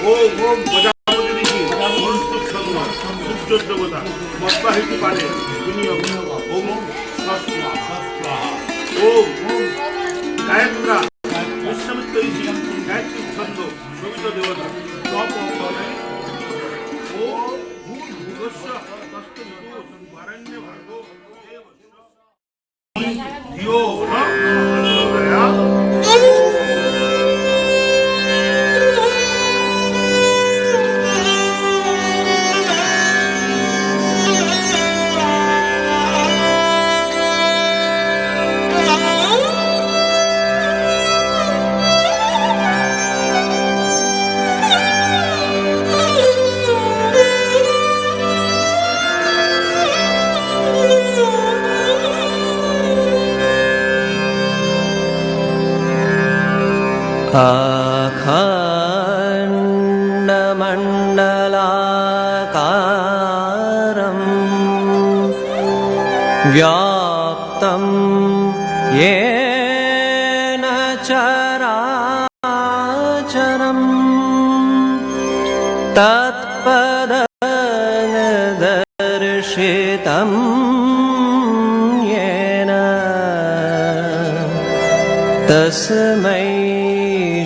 ওম ওম প্রজাপতি ঋষি সূর্য দেবতা মৎবাহিত পারে ওম ওম গায়ত্রা বিশ্বমিত্র ঋষি গায়ত্রী ছন্দ সবিত দেবতা তপ করে ওম ভূর্ভুবস্য তস্তবিতু বারণ্য ভার্গো ধিয়ো নঃ अखण्डमण्डलाकारं व्याप्तं येन चराचरं तत्पददर्शितं येन तस्मै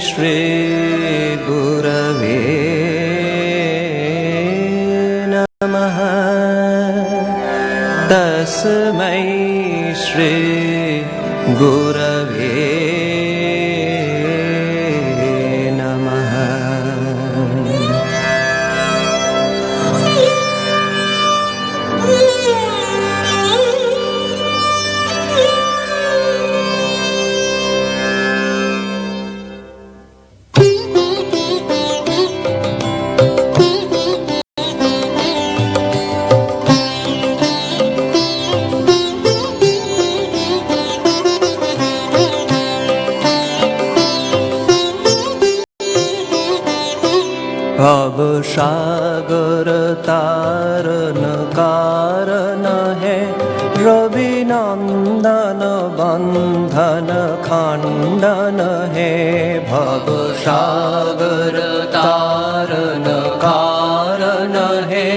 श्री गुरवे नमः। तस्मै श्री गुरवे नमः। भवसागर तारन कारण है रवि नंदन बंधन खंडन है। भवसागर तारन कारण है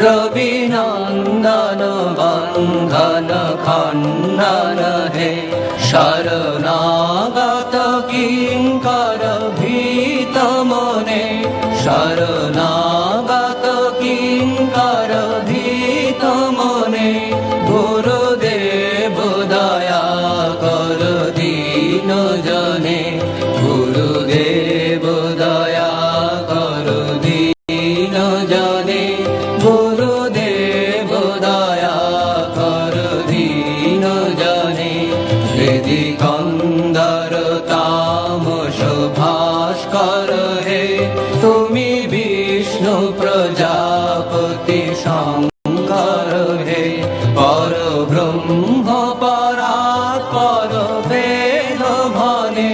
रवि नंदन बंधन खंडन है। शरणागत किंकर भीत मने शरणागत किंकर भीत मने गुरुदेव दया कर दीन जने। गुरुदेव दया कर दीन जने। गुरुदेव दया कर दीन जने। हृदि कंदर तामस भास्कर है तुमी विष्णु प्रजापति शंकर है। पर ब्रह्म परात्पर वेद भने।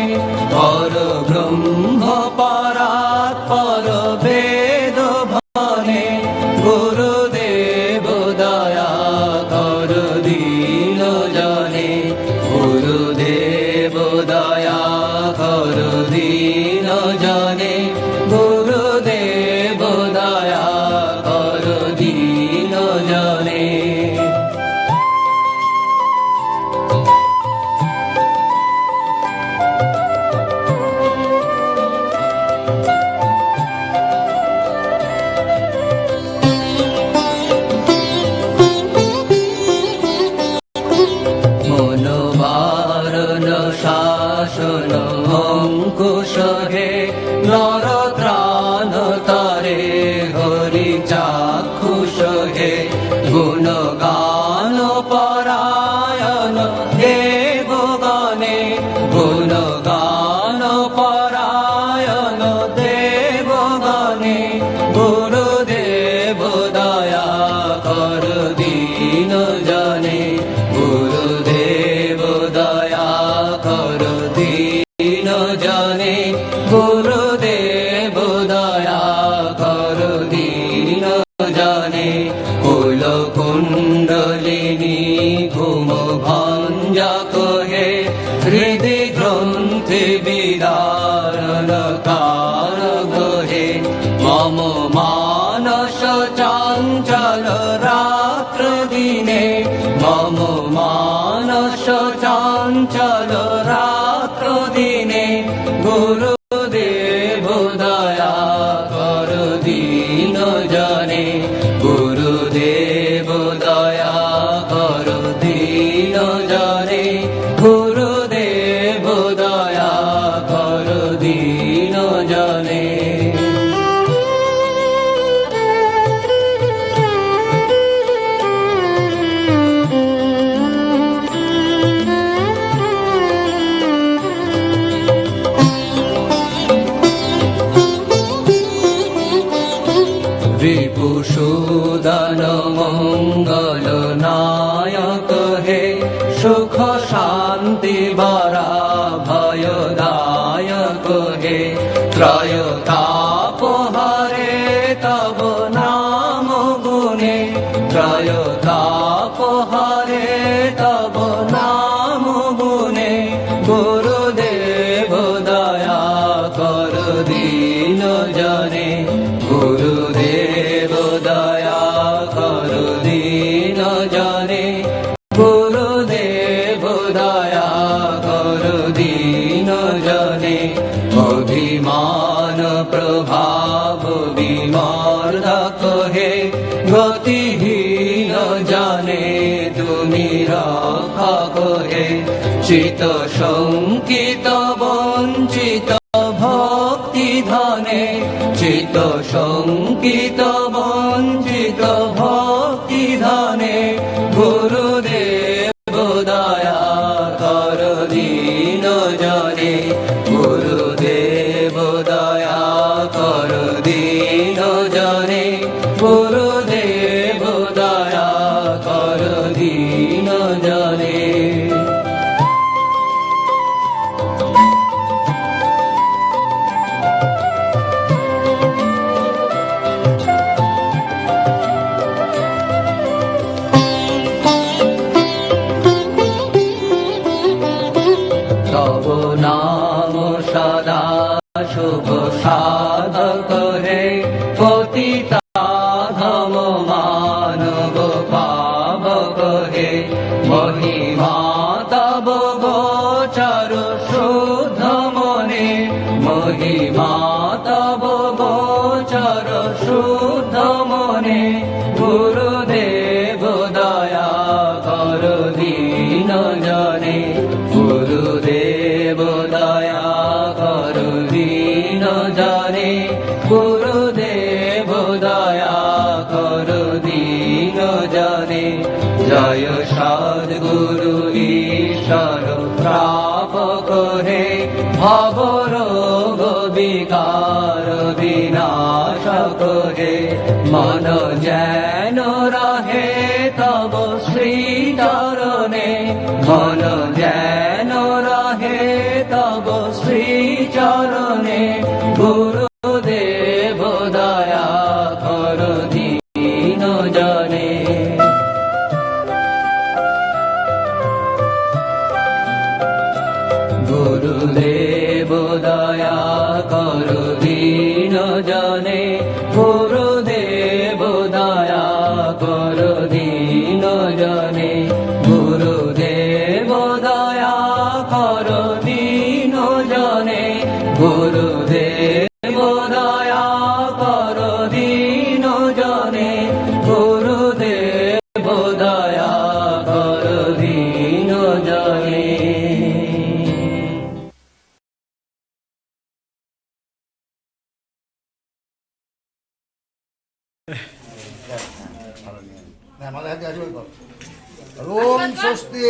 पर ब्रह्म परात्पर वेद भने। गुरुदेव दया कर दीन जने। गुरुदेव दया कर दीन जने। गुरुदेव दया कर दीन जने। मनोवारण शासन अंकुश है नर त्राण तारे हरि चाक्षुष है। गुणगान परायण देवगणे। गुणगान परायण देवगणे। गुरुदेव दया कर दीन जने। गुरुदेव दया कर दीन जने। गुरुदेव दया कर মম মানস চঞ্চল রাত্র দিনে মম মানস চঞ্চল রাত্র দিনে গুরুদেব দয়া কর দীন জনে গুরুদেব দয়া কর দীন জনে গুরুদেব দয়া কর দীন জনে রিপুসূদন মঙ্গল নায়ক হে সুখ শান্তি বরা ভয়দায়ক হে ত্রয়তাপ হরে তব নাম গুণে ত্রয়তাপ হরে তব নাম গুণে গুরুদেব দয়া কর দীন জনে গুরুদেব দয়া কর দীন জনে গুরুদেব দয়া কর দীন জনে অভিমান প্রভাব বিমর্দক হে গতিহীন জানে তুমি রক্ষক হে চিত শঙ্কিত বঞ্চিত ভক্তি ধনে চিত শঙ্কিত বঞ্চিত ভক্তি ধনে গুরুদেব দয়া কর দীন জনে গুরুদেব দয়া কর দীন জনে গুরুদেব দয়া কর দীন জনে তব নাম সদা শুভ সাধক হে পতিতা ধম মানব পাবক হে মহিমা তব গোচর শুদ্ধ মনে মহিমা তব গোচর শুদ্ধ মনে গুরুদেব দয়া কর দীন জনে গুরুদেব দয়া কর দীন জনে গুরুদেব দয়া কর দীন জনে জয় সদ্গুরু ঈশ্বর প্রাপক হে ভব রোগ বিকার বিনাশক হে মন যেন রহে তব শ্রী চরণে মন যেন রহে তব শ্রী চরণে গুরুদেব দয়া কর দীন জনে গুরুদেব দয়া কর দীন জনে গুরুদেব দয়া কর দীন জনে গুরুদেব দয়া কর দীন জনে গুরুদেব দয়া কর দীন জনে গুরুদেব দয়া কর দীন জনে আমাদের হাতে আসবে ওম স্বস্তি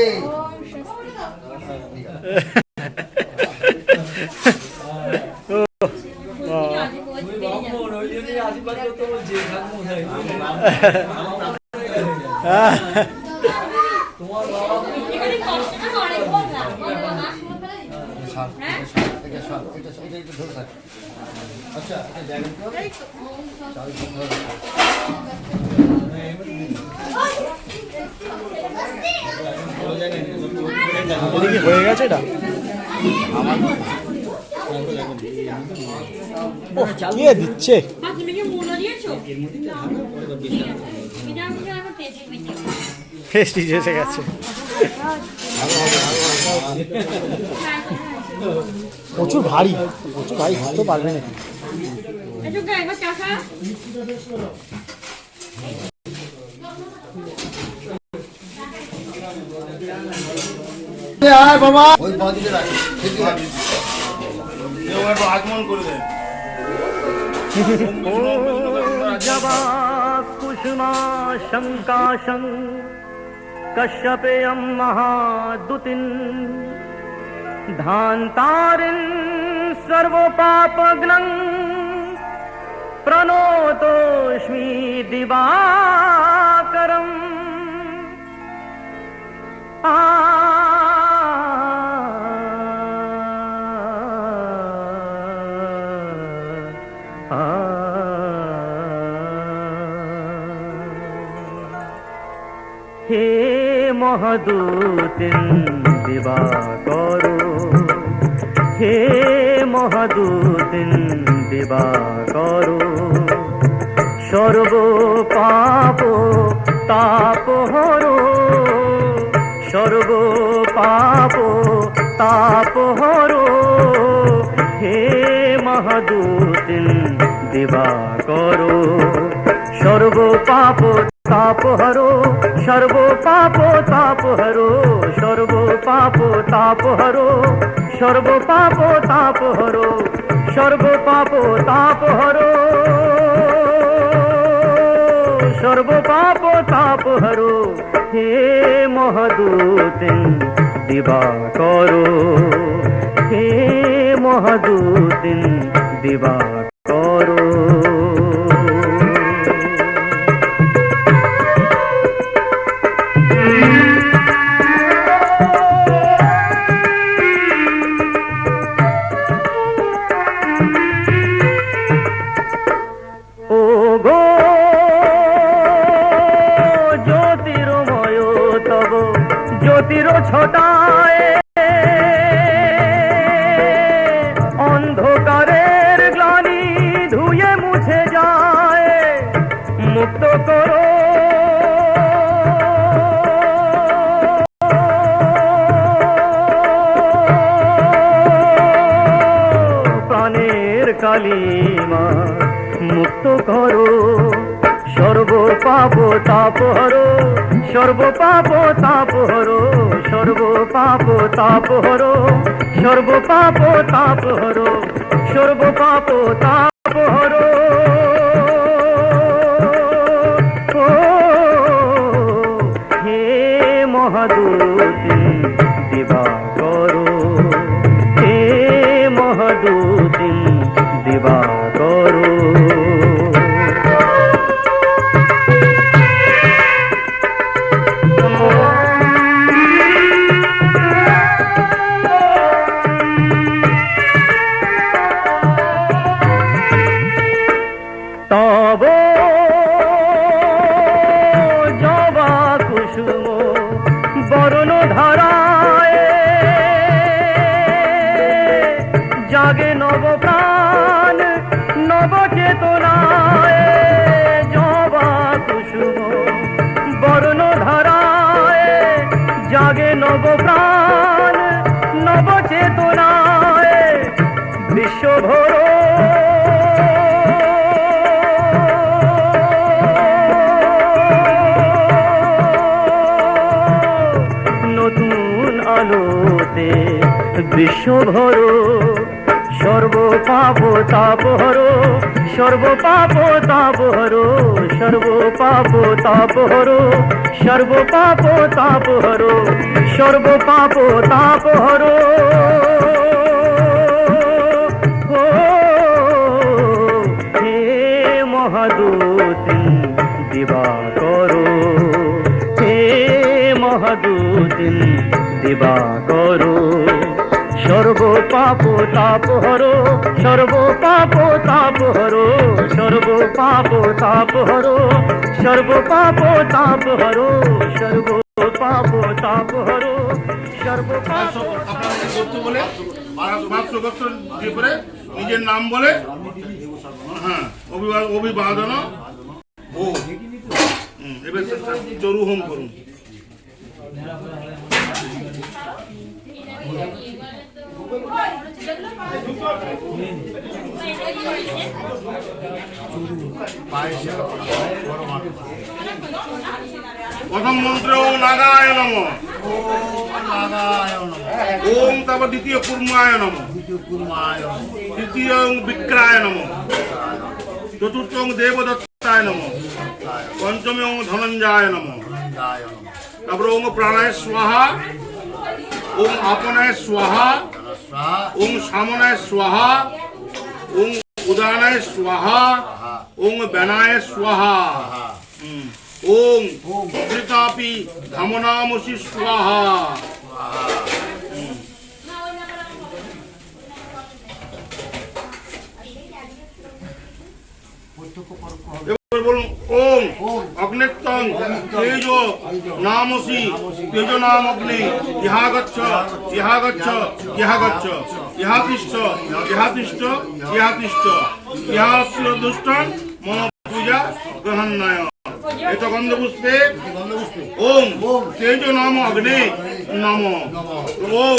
আচ্ছা হয়ে গেছে এটা কে দিচ্ছে? মা তুমি কি মূল্য দিয়েছো? বিনামূল্যে আমার তেজের মিটে। প্রেস্টিজ এসে গেছে। প্রচুর ভারী, ধরতে পারবে না। একটু গায়ে চাকা। আয় বাবা ওই বাদিকে রাখ ঠিক আছে কেউ একটু আগমন করে দেন। जवा कुसुमा शंकाशं कश्यपेयं महादुतिं धान्तारिं सर्वपापग्नं प्रणतोऽस्मि दिवाकरम् हे महदूतिं दिवाकरो हे महदूतिं दिवाकरो सर्व पाप तापहरो सर्व पाप तापहरो हे महदूतिं दिवाकरो सर्व पाप तापहरो सर्व पाप तापहरो सर्व पाप तापहरो सर्व पाप तापहरो सर्व पाप तापहरो सर्व पाप तापहरो हे महदूतिं दिवाकरो हे महदूतिं दिवाकरो ছটায় অন্ধকারের গ্লানি ধুয়ে মুছে যায় মুক্ত করো প্রাণের কালিমা মুক্ত করো सर्व पाप तापहरो सर्व पाप तापहरो सर्व पाप तापहरो सर्व पाप तापहरो सर्व पाप तापहरो हे महदूतिं दिवाकरो हे महदूतिं दिवाकरो জাগে নব প্রাণ নব চেতনায় জবা কুসুম বর্ণ ধারায় জাগে নব প্রাণ নব চেতনায় বিশ্বভর নতুন আলোতে বিশ্বভর सर्व पाप तापहरो सर्व पाप तापहरो सर्व पाप तापहरो सर्व पाप तापहरो सर्व पाप तापहरो हे महदूतिं दिवाकरो हे महदूतिं दिवाकरो सर्व पाप तापहरो सर्व पाप तापहरो सर्व पाप तापहरो सर्व पाप तापहरो सर्व पाप तापहरो सर्व पाप আপনাদের করতে বলে 500 বছর দিয়ে করে নিজের নাম বলে হ্যাঁ অভিবাদন ও এবার চরু হোম করুন। প্রথম মন্ত্র ওম নাগায় নম, ওম তারপর দ্বিতীয় কুর্মায় নম, তৃতীয় ওম বিক্রায় নম, চতুর্থ ওম দেবদত্তায় নম, পঞ্চমী ওম ধনঞ্জয় নম, তারপর ওম প্রাণায় স্বাহা, ওম আপনায় স্বাহা, ওম সামনায় স্বাহা, ওম উদানায় স্বাহা, ওম বেনায় স্বাহা, ওম অমৃতাপি ধামনামসি স্বাহা। এবার বলুন ওম অগ্নেত্তং তেজ নামসি তেজ নাম অগ্নি ইহা গচ্ছ ইহা গচ্ছ ইহা গচ্ছ ইহা তিষ্ঠ ইহা তিষ্ঠ ইহা তিষ্ঠ ইহাস্য দুষ্টং মম পূজা গ্রহণায়। এটা গন্ধপুষ্পে ওম তেজ নাম অগ্নে নম। ওম